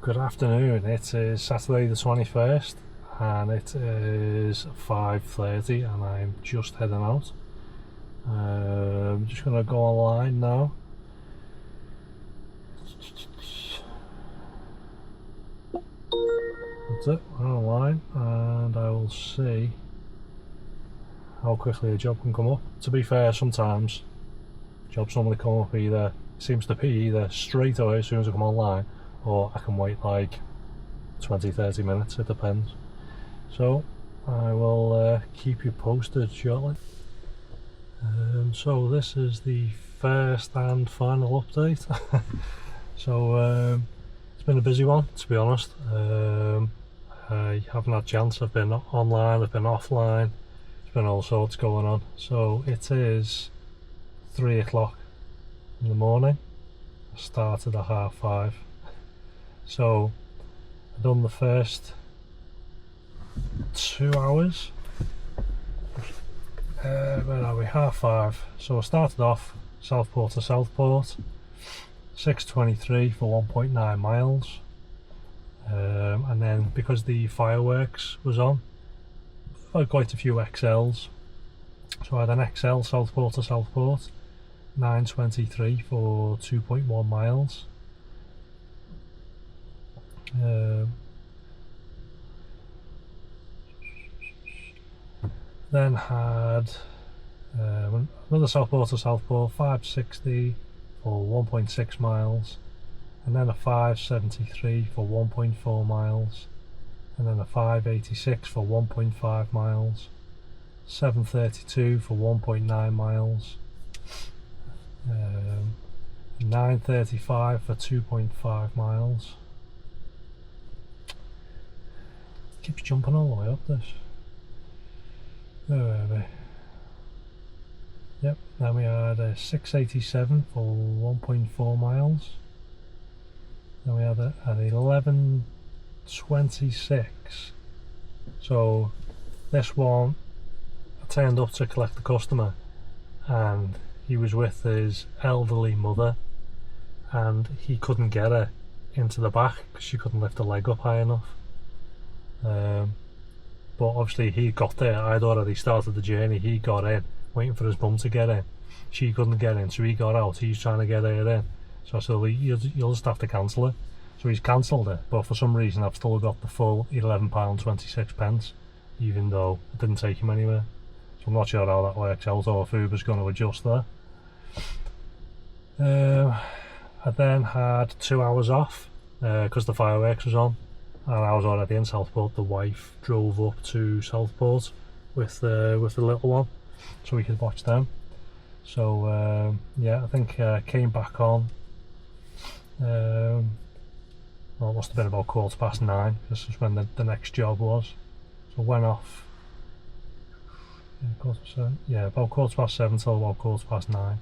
Good afternoon, it is Saturday the 21st and it is 5:30 and I'm just heading out. I'm just going to go online now. That's it, we're online and I will see how quickly a job can come up. To be fair, sometimes jobs normally come up seems to be either straight away as soon as I come online, or I can wait like 20-30 minutes, it depends. So I will keep you posted shortly. So this is the first and final update. So it's been a busy one, to be honest. I haven't had a chance. I've been online, I've been offline, there's been all sorts going on. So it is 3 o'clock in the morning. I started at 5:30. So I've done the first 2 hours. Where are we? 5:30. So I started off Southport to Southport, 6:23 for 1.9 miles. And then because the fireworks was on, I had quite a few XLs. So I had an XL Southport to Southport, 9:23 for 2.1 miles. Then had another Southport to Southport, 5:60 for 1.6 miles, and then a 5:73 for 1.4 miles, and then a 5:86 for 1.5 miles, 7:32 for 1.9 miles, 9:35 for 2.5 miles. Keeps jumping all the way up this. Where were we? Yep, then we had a 6:87 for 1.4 miles. Then we had an 11:26. So this one, I turned up to collect the customer and he was with his elderly mother and he couldn't get her into the back because she couldn't lift her leg up high enough. But obviously he got there. I'd already started the journey. He got in, waiting for his mum to get in. She couldn't get in, so he got out. He's trying to get her in. So I said, well, you'll just have to cancel it. So he's cancelled it, but for some reason I've still got the full £11.26, even though it didn't take him anywhere. So I'm not sure how that works out, or if Uber's going to adjust that. I then had 2 hours off because the fireworks was on. And I was already in Southport. The wife drove up to Southport with the little one, so we could watch them. So yeah, I think came back on. Well, it must have been about 9:15. This is when the next job was. So went off. Yeah, about 7:15 till about 9:15.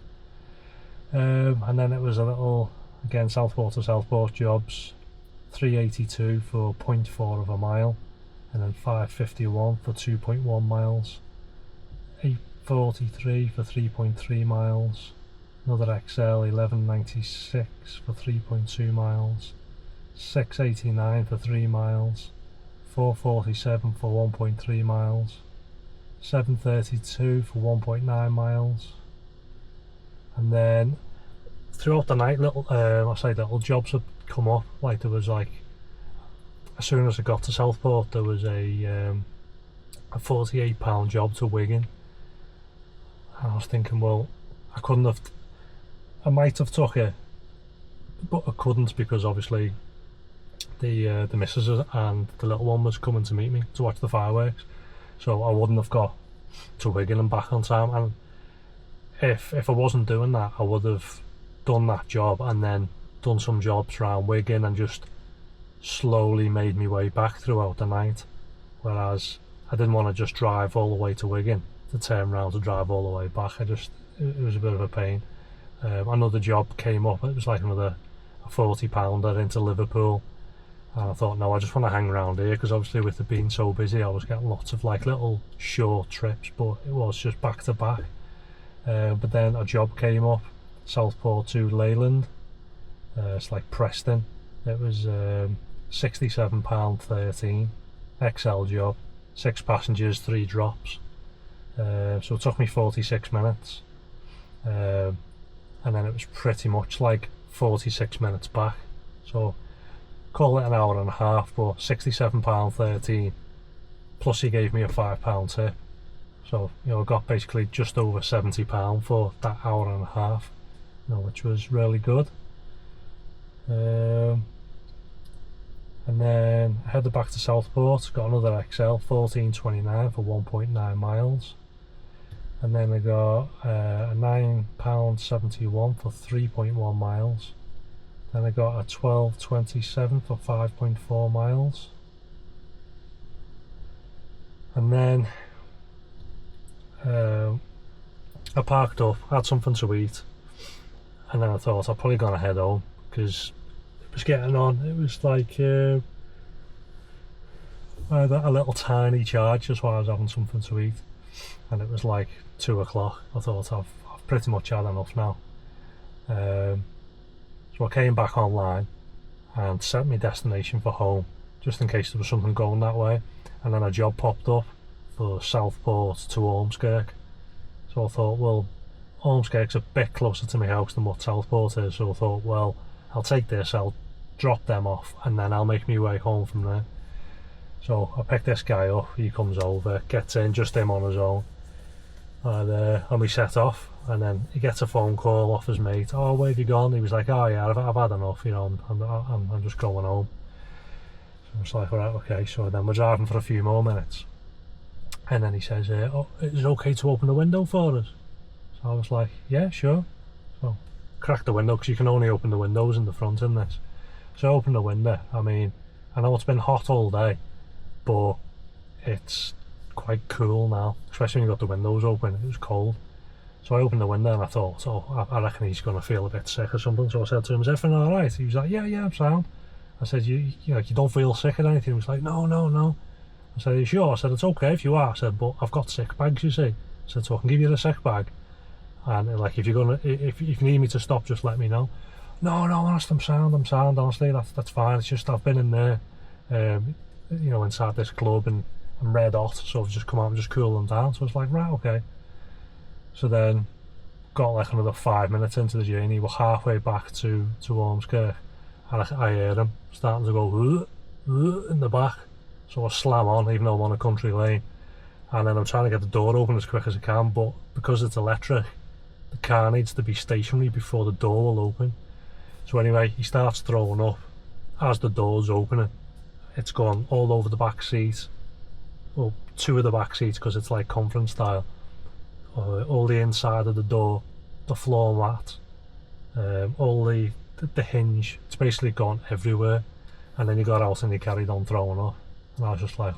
And then it was a little, again, Southport to Southport jobs. 3:82 for 0.4 of a mile, and then 5:51 for 2.1 miles, 8:43 for 3.3 miles, another XL 11:96 for 3.2 miles, 6:89 for 3 miles, 4:47 for 1.3 miles, 7:32 for 1.9 miles, and then throughout the night little jobs had come up. Like there was like, as soon as I got to Southport there was a £48 job to Wigan, and I was thinking, well, I might have took it, but I couldn't because obviously the missus and the little one was coming to meet me to watch the fireworks, so I wouldn't have got to Wigan and back on time. And if I wasn't doing that, I would have done that job and then done some jobs around Wigan and just slowly made my way back throughout the night, whereas I didn't want to just drive all the way to Wigan to turn around to drive all the way back. It was a bit of a pain. Another job came up. It was like a £40 into Liverpool, and I thought, no, I just want to hang around here, because obviously with it being so busy I was getting lots of like little short trips, but it was just back to back. But then a job came up, Southport to Leyland. It's like Preston, It was £67.13, XL job, 6 passengers, 3 drops. So it took me 46 minutes, and then it was pretty much like 46 minutes back. So call it an hour and a half, but £67.13 plus he gave me a £5 tip. So I got basically just over £70 for that hour and a half, which was really good. And then I headed back to Southport, got another XL, 14.29 for 1.9 miles. And then I got a £9.71 for 3.1 miles. Then I got a £12.27 for 5.4 miles. And then I parked up, had something to eat, and then I thought I'd probably gonna head home because it was getting on. It was like I had a little tiny charge just while I was having something to eat, and it was like 2 o'clock. I thought I've pretty much had enough now. So I came back online and set my destination for home just in case there was something going that way, and then a job popped up for Southport to Ormskirk. So I thought, well, Ormskirk's a bit closer to my house than what Southport is, so I thought, well, I'll take this, I'll drop them off, and then I'll make my way home from there. So I picked this guy up, he comes over, gets in, just him on his own, and we set off, and then he gets a phone call off his mate. Oh, where have you gone? He was like, oh yeah, I've had enough, I'm just going home. So I was like, alright, okay. So then we're driving for a few more minutes, and then he says, oh, is it okay to open the window for us? So I was like, yeah, sure. So crack the window, because you can only open the windows in the front in this. So I opened the window. I mean, I know it's been hot all day, but it's quite cool now, especially when you've got the windows open. It was cold. So I opened the window and I thought, oh, I reckon he's going to feel a bit sick or something. So I said to him, is everything alright? He was like, yeah, I'm sound. I said, you don't feel sick or anything? He was like, no. I said, are you sure? I said, it's okay if you are. I said, but I've got sick bags, you see. I said, so I can give you the sick bag, and like if you need me to stop, just let me know. No, honestly, I'm sound, honestly, that's fine. It's just I've been in there, inside this club, and I'm red hot, so I've just come out and just cool them down. So it's like, right, okay. So then got like another 5 minutes into the journey. We're halfway back to Ormskirk, and I heard him starting to go in the back. So I slam on, even though I'm on a country lane, and then I'm trying to get the door open as quick as I can, but because it's electric, the car needs to be stationary before the door will open. So anyway, he starts throwing up as the door's opening. It's gone all over the back seat, well, 2 of the back seats, because it's like conference style, all the inside of the door, the floor mat, all the hinge. It's basically gone everywhere. And then he got out and he carried on throwing up, and I was just like,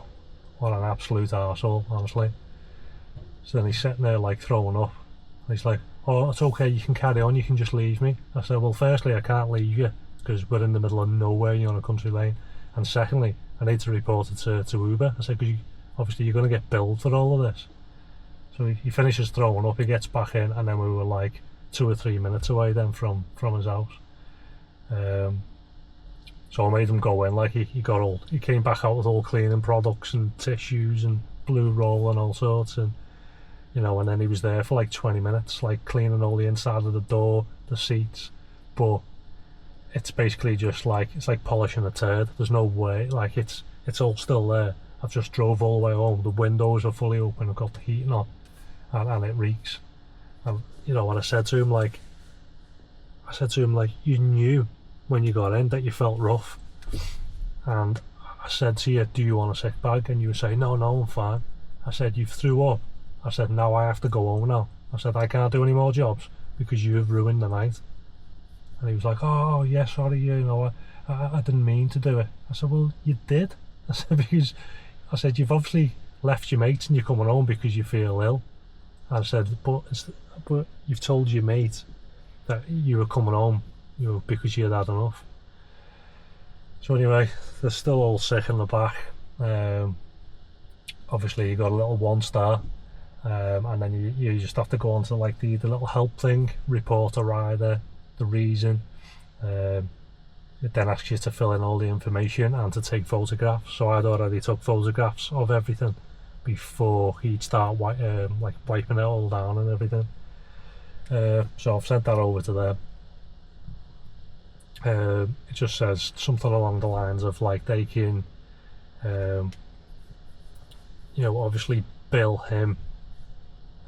what an absolute arsehole, honestly. So then he's sitting there like throwing up, and he's like, oh, it's okay, you can carry on, you can just leave me. I said, well, firstly, I can't leave you because we're in the middle of nowhere, you're on a country lane, and secondly, I need to report it to Uber. I said, because obviously you're going to get billed for all of this. So he finishes throwing up, he gets back in, and then we were like 2 or 3 minutes away then from his house. So I made him go in, like he came back out with all cleaning products and tissues and blue roll and all sorts, and and then he was there for like 20 minutes, like cleaning all the inside of the door, the seats, but it's basically just like, it's like polishing a turd. There's no way, like it's all still there. I've just drove all the way home, the windows are fully open, I've got the heating on, and it reeks. And when I said to him like, you knew when you got in that you felt rough, and I said to you, do you want a sick bag? And you were saying, no, I'm fine. I said, you threw up. I said, now I have to go home now. I said, I can't do any more jobs because you have ruined the night. And he was like, oh yeah, sorry, I didn't mean to do it. I said, well, you did. I said, you've obviously left your mates and you're coming home because you feel ill. I said, but you've told your mate that you were coming home, because you had enough. So anyway, they're still all sick in the back. Obviously you got a little 1 star, and then you just have to go on to like the little help thing, report a rider, the reason, it then asks you to fill in all the information and to take photographs. So I'd already took photographs of everything before he'd start like wiping it all down and everything. So I've sent that over to them. It just says something along the lines of like they can, you know, obviously bill him,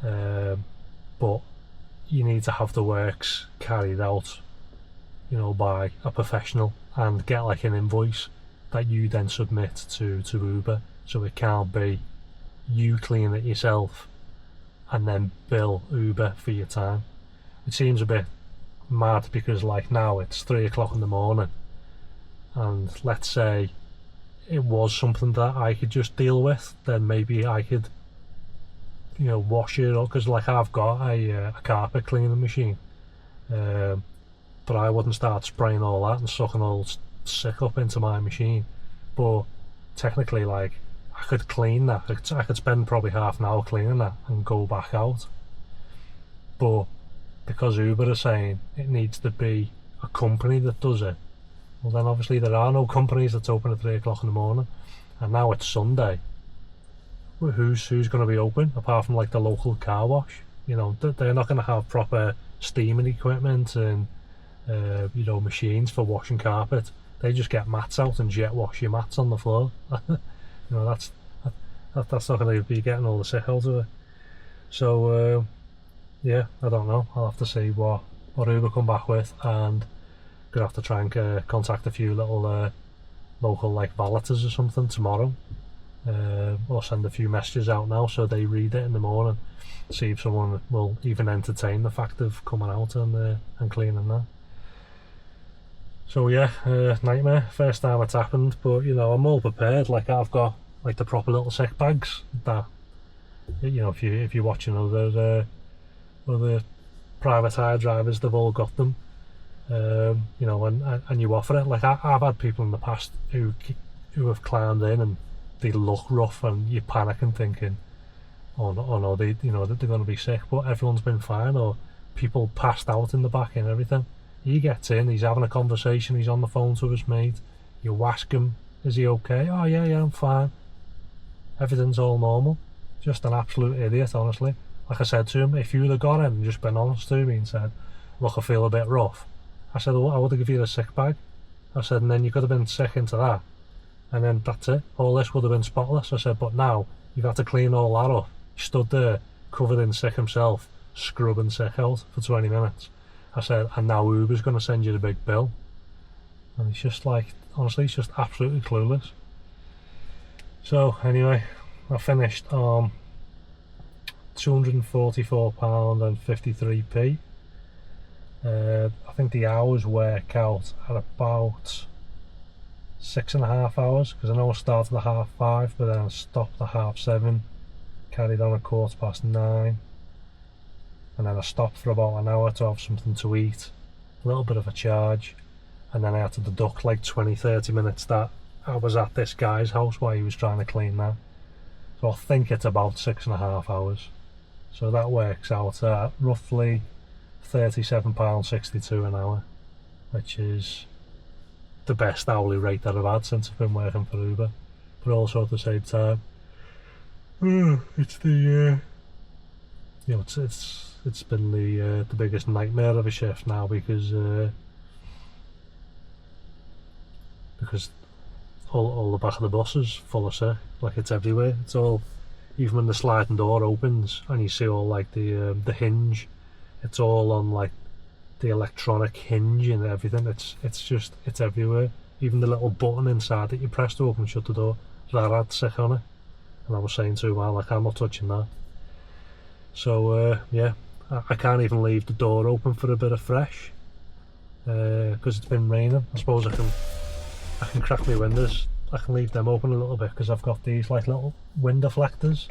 but you need to have the works carried out, you know, by a professional, and get like an invoice that you then submit to Uber. So it can't be you clean it yourself and then bill Uber for your time. It seems a bit mad because like now it's 3 o'clock in the morning, and let's say it was something that I could just deal with, then maybe I could, you know, wash it up, because like I've got a carpet cleaning machine, but I wouldn't start spraying all that and sucking all sick up into my machine. But technically, like, I could clean that. I could spend probably half an hour cleaning that and go back out. But because Uber is saying it needs to be a company that does it, well then obviously there are no companies that's open at 3 o'clock in the morning. And now it's Sunday. Who's going to be open apart from like the local car wash? You know, they're not going to have proper steaming equipment and you know, machines for washing carpet. They just get mats out and jet wash your mats on the floor. You know, that's not going to be getting all the sick out of it. So yeah, I don't know. I'll have to see what Uber come back with, and gonna have to try and contact a few little local like valeters or something tomorrow, or send a few messages out now so they read it in the morning, see if someone will even entertain the fact of coming out and cleaning that. So yeah, nightmare. First time it's happened, but you know, I'm all prepared. Like, I've got like the proper little sick bags that, you know, if you're watching other private hire drivers, they've all got them. You know, and you offer it. Like, I've had people in the past who have climbed in and they look rough, and you panic and thinking, oh no, they, you know, that they're going to be sick, but everyone's been fine, or people passed out in the back and everything. He gets in, he's having a conversation, he's on the phone to his mate. You ask him, is he okay? Oh yeah, I'm fine. Everything's all normal. Just an absolute idiot, honestly. Like I said to him, if you'd have gone in and just been honest to me and said, look, I feel a bit rough, I said, well, I would have given you a sick bag. I said, and then you could have been sick into that, and then that's it. All this would have been spotless. I said, but now you've had to clean all that up. He stood there covered in sick himself, scrubbing sick out for 20 minutes. I said, and now Uber's going to send you the big bill. And he's just like, honestly, he's just absolutely clueless. So anyway, I finished on £244 and 53p. I think the hours work out at about 6.5 hours, because I know I started at 5:30, but then I stopped at 7:30, carried on at 9:15, and then I stopped for about an hour to have something to eat, a little bit of a charge, and then I had to deduct like 20-30 minutes that I was at this guy's house while he was trying to clean that. So I think it's about 6.5 hours. So that works out at roughly £37.62 an hour, which is the best hourly rate that I've had since I've been working for Uber. But also at the same time, it's the you know, it's been the biggest nightmare of a shift now, because all the back of the bus is full of sick. Like, it's everywhere. It's all, even when the sliding door opens and you see all like the hinge, it's all on like the electronic hinge and everything. It's everywhere. Even the little button inside that you press to open and shut the door, that had sick on it. And I was saying to him, well, like, I'm not touching that. So yeah, I can't even leave the door open for a bit of fresh, because it's been raining. I suppose I can crack my windows. I can leave them open a little bit, because I've got these like little wind deflectors,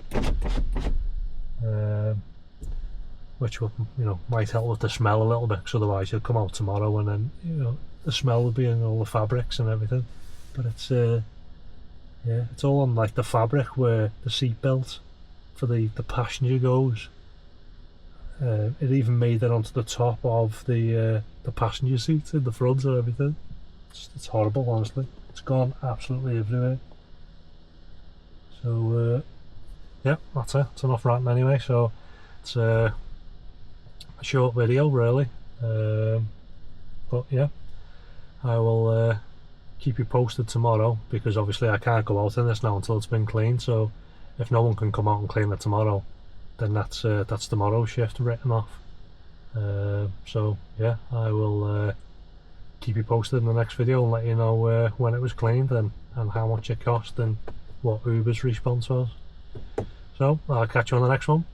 which will, you know, might help with the smell a little bit, because otherwise you'll come out tomorrow and then, you know, the smell will be in all the fabrics and everything. But it's yeah, it's all on like the fabric where the seat belt for the passenger goes. It even made it onto the top of the passenger seat in the front and everything. It's horrible, honestly. It's gone absolutely everywhere. So yeah, that's it. It's enough ranting anyway. So it's a short video, really. But yeah, I will keep you posted tomorrow, because obviously I can't go out in this now until it's been cleaned. So if no one can come out and clean it tomorrow, then that's tomorrow's shift written off. So yeah, I will keep you posted in the next video and let you know when it was cleaned and how much it cost and what Uber's response was. So I'll catch you on the next one.